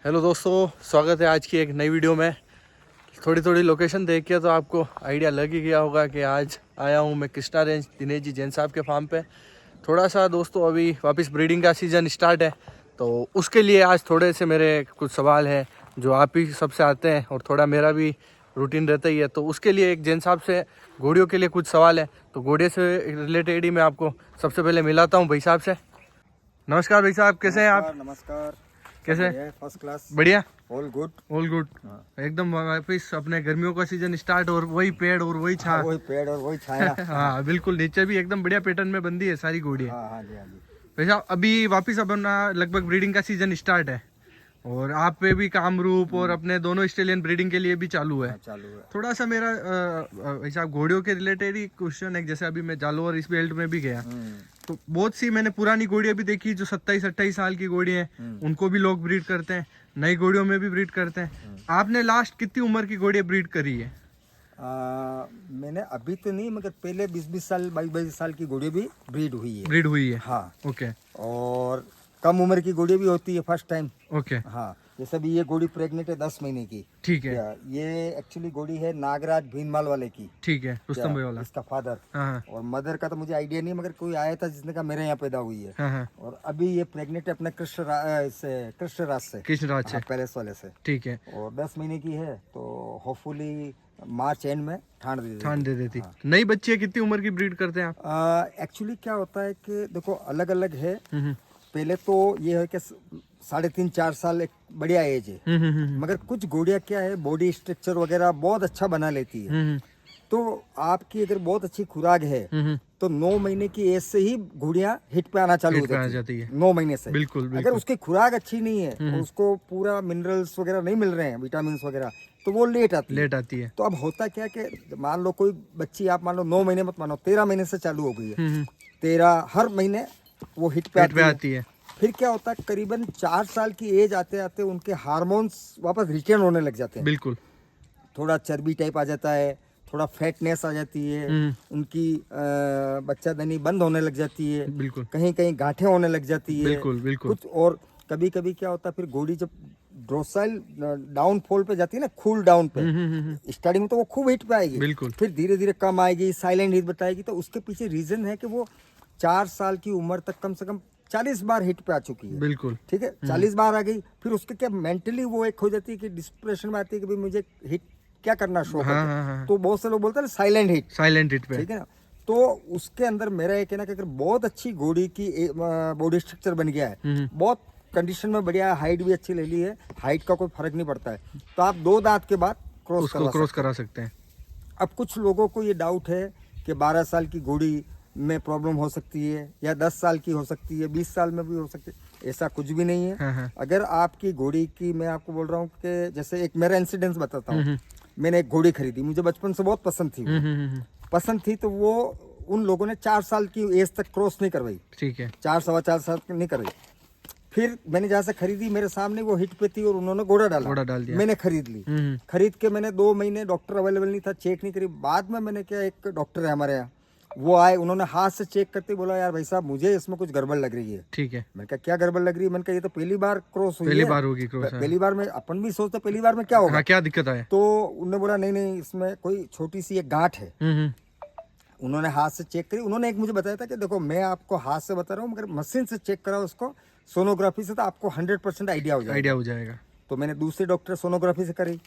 Hello दोस्तों, स्वागत है आज की एक नई वीडियो में। थोड़ी थोड़ी लोकेशन देख के तो आपको आइडिया लग ही गया होगा कि आज आया हूँ मैं कृष्णा रेंज दिनेश जी जैन साहब के फार्म पे। थोड़ा सा दोस्तों अभी वापस ब्रीडिंग का सीज़न स्टार्ट है, तो उसके लिए आज थोड़े से मेरे कुछ सवाल हैं जो आप ही सबसे आते हैं और थोड़ा मेरा भी रूटीन रहता ही है, तो उसके लिए एक जैन साहब से घोड़ियों के लिए कुछ सवाल है। तो घोड़े से रिलेटेड ही मैं आपको सबसे पहले मिलाता हूँ भाई साहब से। नमस्कार भाई साहब, कैसे हैं आप? नमस्कार। कैसे? First class. बढ़िया, ऑल गुड। All good. एकदम वापिस अपने गर्मियों का सीजन स्टार्ट और वही पेड़ और वही छा। वही पेड़ और वही छाया। हाँ बिल्कुल, नीचे भी एकदम बढ़िया पैटर्न में बंदी है सारी घोड़ियाँ। हाँ जी, हाँ जी। वैसे अभी वापिस अपना लगभग ब्रीडिंग का सीजन स्टार्ट है और आप पे भी कामरूप और अपने दोनों ऑस्ट्रेलियन ब्रीडिंग के लिए भी चालू है। चालू है। थोड़ा सा मेरा वैसे आप घोड़ियों के रिलेटेड ही क्वेश्चन है। जैसे अभी मैं जालोर इस बेल्ट में भी गया तो बहुत सी मैंने पुरानी घोड़ियाँ भी देखी जो 27-28 साल की घोड़ी हैं, उनको भी लोग ब्रीड करते हैं, नई घोड़ियों में भी ब्रीड करते हैं। आपने लास्ट कितनी उम्र की घोड़ियाँ ब्रीड करी है? मैंने अभी तो नहीं, मगर पहले 20-20 साल 22-22 साल की घोड़ी भी ब्रीड हुई है। ब्रीड हुई है? हाँ। ओके। और कम उम्र की घोड़ी भी होती है फर्स्ट टाइम। ओके। हाँ, जैसे भी ये घोड़ी प्रेग्नेंट है 10 महीने की। ठीक है। ये एक्चुअली घोड़ी है नागराज भीनमाल वाले की। ठीक है, रुस्तम भाई वाला। इसका फादर। हाँ और मदर का तो मुझे आइडिया नहीं, मगर कोई आया था जिसने कहा मेरे यहाँ पैदा हुई है। हाँ। और अभी ये प्रेग्नेंट है अपने कृष्णराज से। कृष्णराज से? पैलेस वाले से। ठीक है। और 10 महीने की है, तो होपफुली मार्च एंड में ठांड दे देती। हाँ। नई बच्ची है, कितनी उम्र की ब्रीड करते हैं आप? एक्चुअली क्या होता है कि देखो अलग अलग है। पहले तो ये है कि 3.5-4 साल एक बढ़िया एज है। मगर कुछ घोड़ियाँ क्या है, बॉडी स्ट्रक्चर वगैरह बहुत अच्छा बना लेती है। तो आपकी अगर बहुत अच्छी खुराक है तो 9 महीने की एज से ही घोड़ियाँ हिट पे आना चालू हो जाती है। 9 महीने से। बिल्कुल। अगर उसकी खुराक अच्छी नहीं है, उसको पूरा मिनरल्स वगैरह नहीं मिल रहे हैं, विटामिन वगैरह, तो वो लेट आती है। तो अब होता क्या कि मान लो कोई बच्ची, आप मान लो 9 महीने मत मानो, 13 महीने से चालू हो गई है। 13 हर महीने वो हिट पे आती है। फिर क्या होता है, करीबन 4 साल की एज आते आते उनके हार्मोन्स वापस रिटर्न होने लग जाते हैं। बिल्कुल। थोड़ा चर्बी टाइप आ जाता है, थोड़ा फैटनेस आ जाती है, उनकी बच्चादानी बंद होने लग जाती है। बिल्कुल। कहीं कहीं गांठें होने लग जाती है। बिल्कुल बिल्कुल। कुछ और कभी कभी क्या होता है, फिर घोड़ी जब ड्रोसाइल डाउनफॉल पे जाती है ना, कूल डाउन पे, स्टार्टिंग में तो वो खूब हिट पे आएगी। बिल्कुल। फिर धीरे धीरे कम आएगी, साइलेंट हिट बताएगी। तो उसके पीछे रीजन है कि वो 4 साल की उम्र तक कम से कम 40 बार हिट पे आ चुकी है। बिल्कुल। ठीक है, 40 बार आ गई, फिर उसके क्या मेंटली वो एक हो जाती है कि डिस्प्रेशन में आती है कि भाई मुझे हिट क्या करना शौक है। हाँ। तो बहुत से लोग बोलते हैं साइलेंट हिट पे। ठीक है ना। तो उसके अंदर मेरा ये कहना कि अगर बहुत अच्छी घोड़ी की बॉडी स्ट्रक्चर बन गया है, बहुत कंडीशन में बढ़िया, हाइट भी अच्छी ले ली है, हाइट का कोई फर्क नहीं पड़ता है, तो आप 2 दांत के बाद क्रॉस करा सकते हैं। अब कुछ लोगों को ये डाउट है कि 12 साल की घोड़ी में प्रॉब्लम हो सकती है, या 10 साल की हो सकती है, 20 साल में भी हो सकती है। ऐसा कुछ भी नहीं है। हाँ। अगर आपकी घोड़ी की, मैं आपको बोल रहा हूँ कि जैसे एक मेरा इंसिडेंस बताता हूँ। मैंने एक घोड़ी खरीदी, मुझे बचपन से बहुत पसंद थी। तो वो उन लोगों ने 4 साल की एज तक क्रॉस नहीं करवाई। ठीक है, 4-4.25 साल नहीं करवाई। फिर मैंने जहाँ से खरीदी, मेरे सामने वो हिट पे थी और उन्होंने घोड़ा डाल दिया। मैंने खरीद ली। खरीद के मैंने 2 महीने, डॉक्टर अवेलेबल नहीं था, चेक नहीं करी। बाद में मैंने क्या, एक डॉक्टर है हमारे यहाँ, वो आए, उन्होंने हाथ से चेक करते बोला, यार भाई साहब मुझे इसमें कुछ गड़बड़ लग रही है। ठीक है, मैंने कहा क्या गड़बड़ लग रही है? मैंने कहा ये तो पहली बार क्रॉस हुई है। पहली बार में अपन भी सोचते पहली बार में क्या होगा, क्या दिक्कत है। तो उन्होंने बोला नहीं, इसमें कोई छोटी सी एक गांठ है। उन्होंने हाथ से चेक करी। उन्होंने एक मुझे बताया था कि देखो मैं आपको हाथ से बता रहा हूँ, मगर मशीन से चेक कराओ उसको, सोनोग्राफी से, तो आपको 100% आइडिया हो जाएगा। तो मैंने दूसरे डॉक्टर सोनोग्राफी से करी।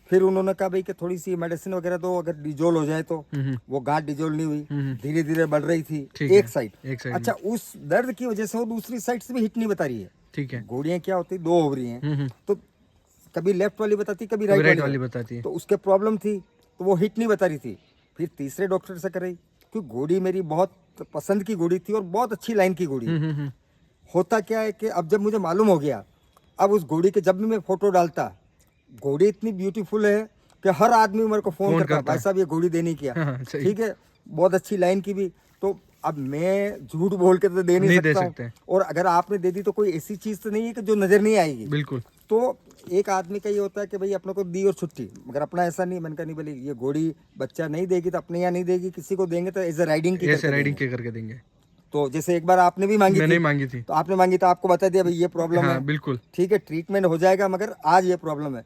फिर उन्होंने कहा भाई कि थोड़ी सी मेडिसिन वगैरह दो, अगर डिजोल हो जाए तो। वो गांठ डिजोल नहीं हुई, धीरे धीरे बढ़ रही थी एक साइड। अच्छा, उस दर्द की वजह से वो दूसरी साइड से भी हिट नहीं बता रही है। ठीक है, घोड़ियाँ क्या होती है, 2 ओवरी हैं, तो कभी लेफ्ट वाली बताती, कभी राइट वाली बताती है। तो उसके प्रॉब्लम थी, तो वो हिट नहीं बता रही थी। फिर तीसरे डॉक्टर से कराई, क्योंकि घोड़ी मेरी बहुत पसंद की घोड़ी थी और बहुत अच्छी लाइन की घोड़ी। होता क्या है कि अब जब मुझे मालूम हो गया, अब उस घोड़ी के जब भी मैं फोटो डालता, घोड़ी इतनी ब्यूटीफुल है कि हर आदमी मेरे को फोन करता है, भाई साहब ये घोड़ी देनी क्या। ठीक है, बहुत अच्छी लाइन की भी। तो अब मैं झूठ बोल के तो दे नहीं सकता। और अगर आपने दे दी तो कोई ऐसी चीज तो नहीं है कि जो नजर नहीं आएगी। बिल्कुल। तो एक आदमी का ये होता है कि भाई अपने को दी और छुट्टी, मगर अपना ऐसा नहीं। मैंने कहा नहीं, भले ये घोड़ी बच्चा नहीं देगी तो अपने यहाँ नहीं देगी, किसी को देंगे तो एज ए राइडिंग के करके देंगे। तो जैसे एक बार आपने भी मांगी मैंने थी, ही मांगी थी। तो आपने मांगी तो आपको बता दिया भाई ये प्रॉब्लम हाँ है, बिल्कुल। ठीक है ट्रीटमेंट हो जाएगा, मगर आज ये प्रॉब्लम है।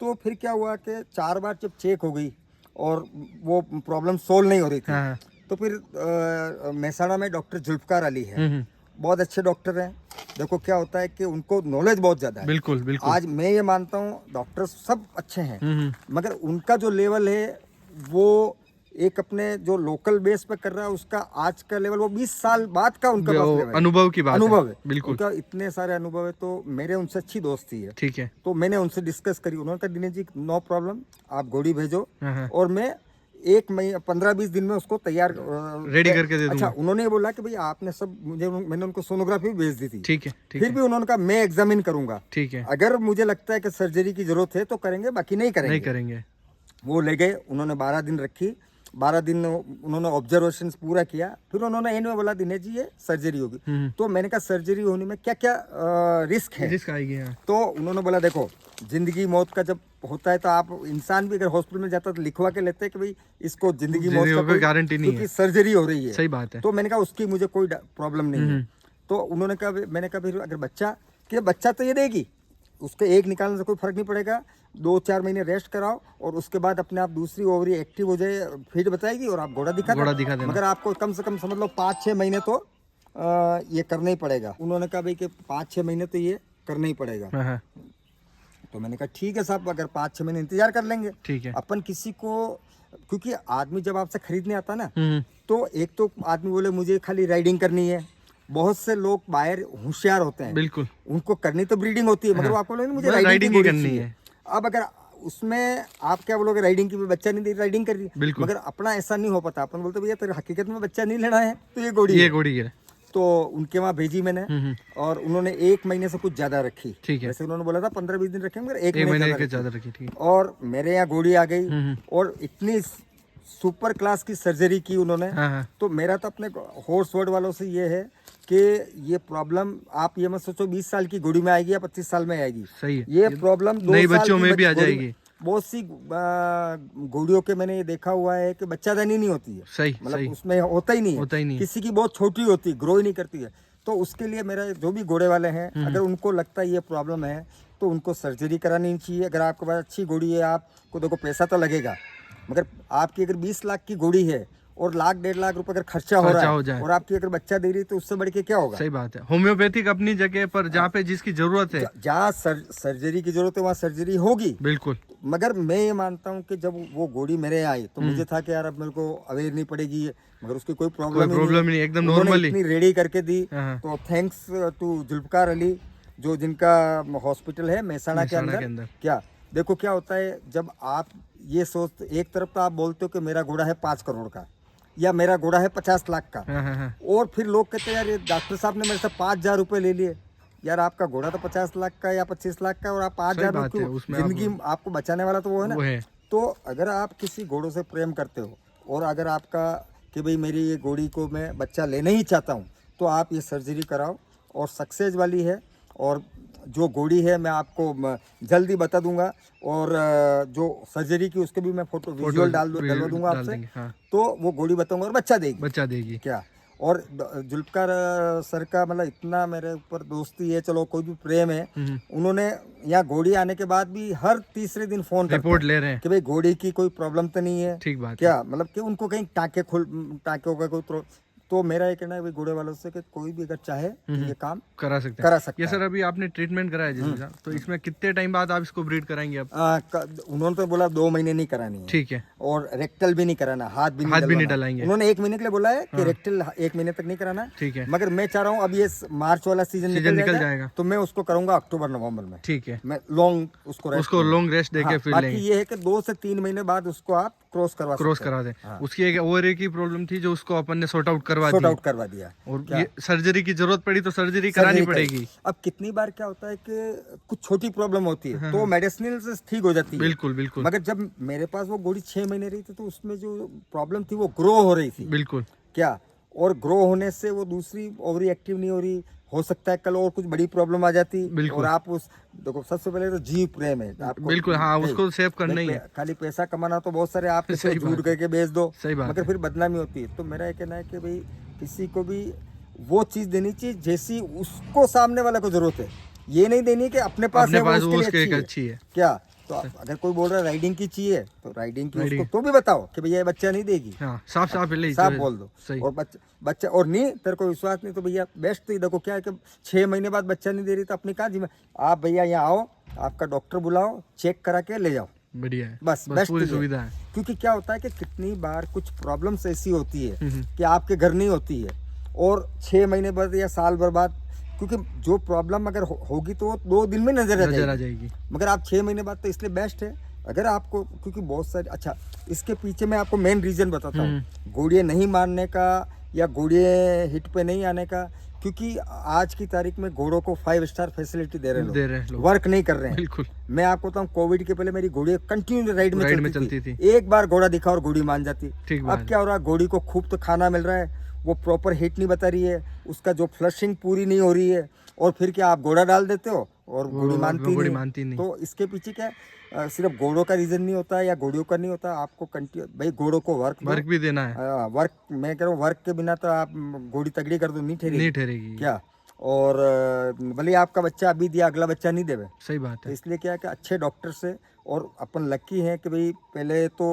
तो फिर क्या हुआ कि 4 बार जब चेक हो गई और वो प्रॉब्लम सोल्व नहीं हो रही थी, हाँ हाँ। तो फिर मेहसाणा में डॉक्टर जुल्फकार अली है, बहुत अच्छे डॉक्टर हैं। देखो क्या होता है कि उनको नॉलेज बहुत ज़्यादा है। बिल्कुल बिल्कुल। आज मैं ये मानता हूँ डॉक्टर सब अच्छे हैं, हम्म। मगर उनका जो लेवल है वो एक अपने जो लोकल बेस पे कर रहा है उसका आज का लेवल वो 20 साल बाद का उनका पास वो लेवल है। अनुभव की बात अनुभव है बिल्कुल। उनका, इतने सारे अनुभव है। तो मेरे उनसे अच्छी दोस्ती है, ठीक है। तो मैंने उनसे डिस्कस करी। उन्होंने कहा दिनेश जी नो प्रॉब्लम, आप घोड़ी भेजो हाँ हाँ। और मैं 1 महीने 15-20 दिन में उसको तैयार रेडी करके दे दूंगा। अच्छा, उन्होंने ये बोला कि भाई आपने सब मुझे, मैंने उनको सोनोग्राफी भी भेज दी थी। ठीक है ठीक फिर है भी उन्होंने कहा मैं एग्जामिन करूंगा, ठीक है। अगर मुझे लगता है कि सर्जरी की जरूरत है तो करेंगे, बाकी नहीं नहीं करेंगे। करेंगे। वो ले गए, उन्होंने 12 दिन रखी, 12 दिन उन्होंने ऑब्जर्वेशन पूरा किया। फिर उन्होंने एंड में बोला दिनेश जी ये सर्जरी होगी। तो मैंने कहा सर्जरी होने में क्या क्या रिस्क है, रिस्क आएगी। हाँ। तो उन्होंने बोला देखो जिंदगी मौत का जब होता है तो आप इंसान भी अगर हॉस्पिटल में जाता है तो लिखवा के लेते हैं कि भाई इसको जिंदगी मौत का कोई गारंटी नहीं है, क्योंकि सर्जरी हो रही है। सही बात है। तो मैंने कहा उसकी मुझे कोई प्रॉब्लम नहीं है। तो उन्होंने कहा, मैंने कहा फिर अगर बच्चा, कि बच्चा तो ये देगी, उसके एक निकालने से कोई फर्क नहीं पड़ेगा, 2-4 महीने रेस्ट कराओ और उसके बाद अपने आप दूसरी ओवरी एक्टिव हो जाए, फिट बताएगी और आप घोड़ा दिखा देना। मगर आपको कम से कम समझ लो 5-6 महीने तो ये करना ही पड़ेगा। उन्होंने कहा भाई कि 5-6 महीने तो ये करना ही पड़ेगा। हाँ। तो मैंने कहा ठीक है साहब, अगर 5-6 महीने इंतजार कर लेंगे। ठीक है। अपन किसी को, क्योंकि आदमी जब आपसे खरीदने आता ना, तो एक तो आदमी बोले मुझे खाली राइडिंग करनी है, बहुत से लोग बाहर होशियार होते हैं, बिल्कुल उनको करनी तो ब्रीडिंग होती है, मगर वो आपको बोलेंगे मुझे राइडिंग की करनी है। अब अगर उसमें आप क्या बोलोगे राइडिंग की, बच्चा नहीं दे राइडिंग कर रही है, मगर अपना ऐसा नहीं हो पाता। अपन बोलते भैया तेरे हकीकत में बच्चा नहीं लेना है तो ये घोड़ी है। तो उनके वहाँ भेजी मैंने और उन्होंने 1 महीने से कुछ ज्यादा रखी। ठीक है, जैसे उन्होंने बोला था 15-20 दिन रखेंगे, मगर 1 महीने के ज्यादा रखी। ठीक। और मेरे यहाँ घोड़ी आ गई और इतनी सुपर क्लास की सर्जरी की उन्होंने। तो मेरा तो अपने हॉर्स वर्ड वालों से ये है कि ये प्रॉब्लम आप ये मत सोचो 20 साल की घोड़ी में आएगी या 25 साल में आएगी। सही है। ये प्रॉब्लम 2 साल बच्चों में भी आ जाएगी। बहुत सी घोड़ियों के मैंने ये देखा हुआ है कि बच्चादानी नहीं होती है, सही, मतलब उसमें होता ही नहीं है, किसी की बहुत छोटी होती है, ग्रो ही नहीं करती है। तो उसके लिए मेरा जो भी घोड़े वाले हैं, अगर उनको लगता है ये प्रॉब्लम है तो उनको सर्जरी करानी चाहिए। अगर आपके पास अच्छी घोड़ी है, आपको देखो पैसा तो लगेगा, मगर आपकी अगर 20 लाख की घोड़ी है और 1-1.5 लाख रुपए अगर खर्चा हो रहा है और आपकी अगर बच्चा दे रही है तो उससे बढ़ के क्या होगा। सही बात है। होम्योपैथिक अपनी जगह पर, जहाँ पे जिसकी जरूरत है, जहाँ सर्जरी की जरूरत है वहाँ सर्जरी होगी, बिल्कुल। मगर मैं ये मानता हूँ कि जब वो घोड़ी मेरे आई तो मुझे था कि यार अब मेरे को अवेयर नहीं पड़ेगी, मगर उसकी कोई प्रॉब्लम नहीं, एकदम नॉर्मल इतनी रेडी करके दी। तो थैंक्स टू जुल्फकार अली, जो जिनका हॉस्पिटल है मेहसाणा के अंदर। क्या देखो क्या होता है, जब आप ये सोच, एक तरफ तो आप बोलते हो कि मेरा घोड़ा है 5 करोड़ का या मेरा घोड़ा है 50 लाख का, और फिर लोग कहते हैं यार ये डॉक्टर साहब ने मेरे से 5,000 रुपए ले लिए। यार आपका घोड़ा तो 50 लाख का या 25 लाख का और आप 5,000 रुपये, जिंदगी आपको बचाने वाला तो वो है ना। तो अगर आप किसी घोड़ों से प्रेम करते हो और अगर आपका कि भाई मेरी ये घोड़ी को मैं बच्चा लेना ही चाहता हूँ, तो आप ये सर्जरी कराओ और सक्सेस वाली है। और जो घोड़ी है मैं आपको जल्दी बता दूंगा, और जो सर्जरी की उसके भी मैं फोटो विजुअल डलवा दूंगा आपसे। हाँ। तो वो घोड़ी बताऊंगा और बच्चा देगी क्या। और जुल्फकार सर का मतलब इतना मेरे ऊपर दोस्ती है, चलो कोई भी प्रेम है, उन्होंने यहाँ घोड़ी आने के बाद भी हर तीसरे दिन फोन रिपोर्ट ले रहे हैं कि भाई घोड़ी की कोई प्रॉब्लम तो नहीं है। ठीक बात क्या, मतलब कि उनको कहीं टाँके होगा कोई। तो मेरा ये कहना है भाई घोड़े वालों से कि कोई भी अगर चाहे तो ये काम करा सकता है। ये सर अभी आपने ट्रीटमेंट कराया जिसमें, तो इसमें कितने टाइम बाद आप इसको ब्रीड कराएंगे अब? उन्होंने तो बोला 2 महीने नहीं करानी है। ठीक है। और रेक्टल भी नहीं कराना, हाथ भी नहीं डलाएंगे। उन्होंने 1 महीने के लिए बोला है कि रेक्टल 1 महीने तक नहीं कराना। ठीक है। मगर मैं चाह रहा हूँ अब ये मार्च वाला सीजन निकल जाएगा तो मैं उसको करूंगा अक्टूबर-नवंबर में। ठीक है। मैं लॉन्ग उसको लॉन्ग रेस्ट देके फिर लेंगे। बाकी ये है कि 2 से 3 महीने बाद उसको आप क्रॉस करा दें। उसकी एक ओवरी की प्रॉब्लम थी जो उसको अपन ने सॉर्ट आउट करवा दिया। और ये सर्जरी की जरूरत पड़ी तो सर्जरी करानी पड़ेगी। अब कितनी बार क्या होता है कि कुछ छोटी प्रॉब्लम होती है तो मेडिसिन से ठीक हो जाती है। बिल्कुल बिल्कुल। मगर जब मेरे पास वो घोड़ी 6 महीने रही थी तो उसमें जो प्रॉब्लम थी वो ग्रो हो रही थी। बिल्कुल क्या, और ग्रो होने से वो दूसरी ओवरी एक्टिव नहीं हो रही, हो सकता है कल और कुछ बड़ी प्रॉब्लम आ जाती। और आप उस देखो सबसे पहले तो जीव प्रेम है आपको। बिल्कुल हाँ, उसको सेव करना ही है। खाली पैसा कमाना तो बहुत सारे आप झूठ करके बेच दो, मगर फिर बदनामी होती है। तो मेरा ये कहना है कि भाई किसी को भी वो चीज देनी चाहिए जैसी उसको सामने वाले को जरूरत है। ये नहीं देनी कि अपने पास अपने है वो पास वो उसके उसके लिए एक अच्छी अच्छी है। क्या। तो अगर कोई बोल रहा है राइडिंग की चाहिए तो राइडिंग की उसको तो भी बताओ कि भैया ये बच्चा नहीं देगी, हाँ साफ साफ पहले ही साफ जो- बोल दो। सही। और बच्चा और नहीं तेरे को विश्वास नहीं तो भैया बेस्ट तो ये देखो क्या है कि 6 महीने बाद बच्चा नहीं दे रही तो अपनी कहा जिम्मे आप भैया यहाँ आओ, आपका डॉक्टर बुलाओ, चेक करा के ले जाओ, बढ़िया है, बस बेस्ट पूरी ये है। सुविधा है। क्योंकि क्या होता है कि कितनी बार कुछ प्रॉब्लम्स ऐसी होती है हम्म। कि आपके घर नहीं होती है और 6 महीने बाद या साल भर बाद, क्योंकि जो प्रॉब्लम अगर होगी तो वो 2 दिन में नजर नजर आ आ जाएगी। मगर आप 6 महीने बाद तो इसलिए बेस्ट है अगर आपको, क्योंकि बहुत सारे अच्छा इसके पीछे मैं आपको मेन रीजन बताता हूँ घोड़ियाँ नहीं मारने का या घोड़ियाँ हिट पे नहीं आने का। क्योंकि आज की तारीख में घोड़ों को 5 स्टार फैसिलिटी दे रहे दे रहे हैं हैं लोग। वर्क नहीं कर रहे हैं। बिल्कुल। मैं आपको बताऊं कोविड के पहले मेरी घोड़ी कंटिन्यू राइड में चलती थी। एक बार घोड़ा दिखा और घोड़ी मान जाती। ठीक बात अब है। क्या हो रहा है, घोड़ी को खूब तो खाना मिल रहा है, वो प्रॉपर हिट नहीं बता रही है, उसका जो फ्लशिंग पूरी नहीं हो रही है, और फिर क्या आप घोड़ा डाल देते हो और घोड़ी मानती नहीं। तो इसके पीछे क्या सिर्फ घोड़ों का रीजन नहीं होता या घोड़ियों का नहीं होता, आपको कंटिन्यू भाई घोड़ों को वर्क भी देना है। वर्क मैं कह रहा हूँ, वर्क के बिना तो आप घोड़ी तगड़ी कर दो नहीं नहीं ठहरेगी ठहरेगी। क्या। और भले आपका बच्चा अभी दिया अगला बच्चा नहीं देवे। सही बात तो है। इसलिए क्या है कि अच्छे डॉक्टर से, और अपन लकी हैं कि भाई पहले तो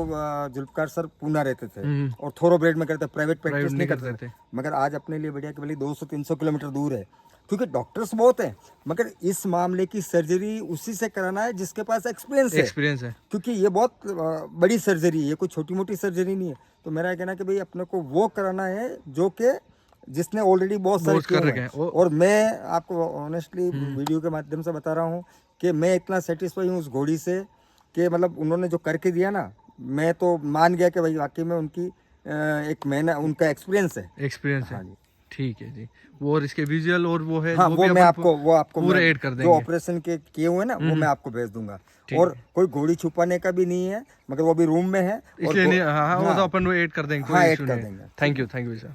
जुल्फकार सर पूना रहते थे और थोरोब्रेड में करते, प्राइवेट प्रैक्टिस नहीं करते थे। मगर आज अपने लिए बढ़िया कि भले 200-300 किलोमीटर दूर है, क्योंकि डॉक्टर्स बहुत हैं, मगर इस मामले की सर्जरी उसी से कराना है जिसके पास एक्सपीरियंस है। क्योंकि ये बहुत बड़ी सर्जरी है, ये कोई छोटी मोटी सर्जरी नहीं है। तो मेरा कहना है कि भाई अपने को वो कराना है जो कि जिसने ऑलरेडी बहुत सारे किए हैं। और मैं आपको ऑनेस्टली वीडियो के माध्यम से बता रहा हूँ कि मैं इतना सेटिस्फाई हूँ उस घोड़ी से कि मतलब उन्होंने जो करके दिया ना, मैं तो मान गया कि भाई वाकई में उनकी एक महीना उनका एक्सपीरियंस है। हाँ जी। ठीक है जी। वो और इसके विजुअल और वो है, हाँ वो मैं आपको पूरे ऐड कर देंगे। जो ऑपरेशन के किए हुए ना वो मैं आपको भेज दूंगा। और कोई घोड़ी छुपाने का भी नहीं है, मगर वो भी रूम में है, इसलिए नहीं, हाँ वो तो अपन वो ऐड कर देंगे। हाँ ऐड कर देंगे। Thank you sir.